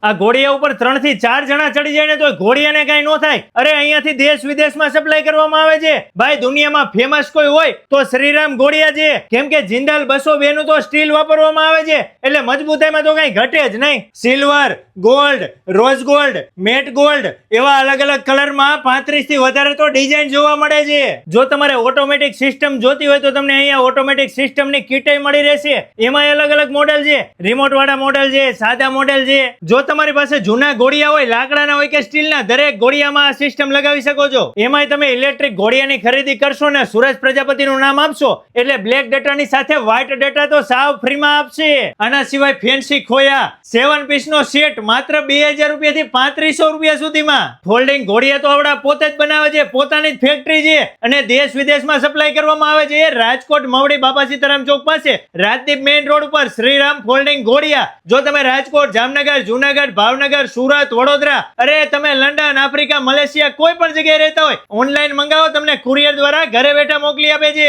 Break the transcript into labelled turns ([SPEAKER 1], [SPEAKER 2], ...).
[SPEAKER 1] આ ઘોડિયા ઉપર 3 થી 4 જણા ચડી જાય ને તો ઘોડિયાને કઈ ન થાય. અરે અહીંયાથી દેશ વિદેશમાં સપ્લાય કરવામાં આવે છે ભાઈ. દુનિયામાં ફેમસ કોઈ હોય તો શ્રીરામ ઘોડિયા છે, કેમ કે જિંદાલ 202 નું તો સ્ટીલ વાપરવામાં આવે છે, એટલે મજબૂતાઈમાં તો કઈ ઘટે જ નહીં. Silver, gold, rose gold, matte gold એવા અલગ અલગ કલરમાં 35 થી વધારે તો ડિઝાઇન જોવા મળે છે. જો તમારે ઓટોમેટિક સિસ્ટમ જોતી હોય તો તમને અહીંયા ઓટોમેટિક સિસ્ટમની કીટ મળી રહેશે. એમાં અલગ અલગ મોડેલ છે, રિમોટ વાળા મોડેલ છે, સાદા મોડેલ છે. જો તમારી પાસે જૂના ઘોડિયા હોય, લાકડાના હોય કે સ્ટીલના, દરેક ઘોડિયામાં આ સિસ્ટમ લગાવી શકો છો. એમાંય તમે ઇલેક્ટ્રિક ઘોડિયાની ખરીદી કરશો ને સુરેશ પ્રજાપતિનું નામ આપશો એટલે બ્લેક ડેટાની સાથે વ્હાઇટ ડેટા તો સાવ ફ્રીમાં આપશે. આના સિવાય ફેન્સી ખોયા 7 પીસનો સેટ માત્ર 2000 રૂપિયાથી 3500 રૂપિયા સુધીમાં. ફોલ્ડિંગ ઘોડિયા તો આપણા પોતે જ બનાવે છે, પોતાની જ ફેક્ટરી છે અને દેશ વિદેશમાં સપ્લાય કરવામાં આવે છે. રાજકોટ મવડી બાપા સીતારામ ચોક પાસે રાજદીપ મેઇન રોડ ઉપર શ્રીરામ ફોલ્ડિંગ ઘોડિયા. જો તમે રાજકોટ, જામનગર, જુનાગઢ, ભાવનગર, સુરત, વડોદરા, અરે તમે લંડન, આફ્રિકા, મલેશિયા કોઈ પણ જગ્યાએ રહેતા હોય, ઓનલાઈન મંગાવો, તમને કુરિયર દ્વારા ઘરે બેઠા મોકલી આપે છે.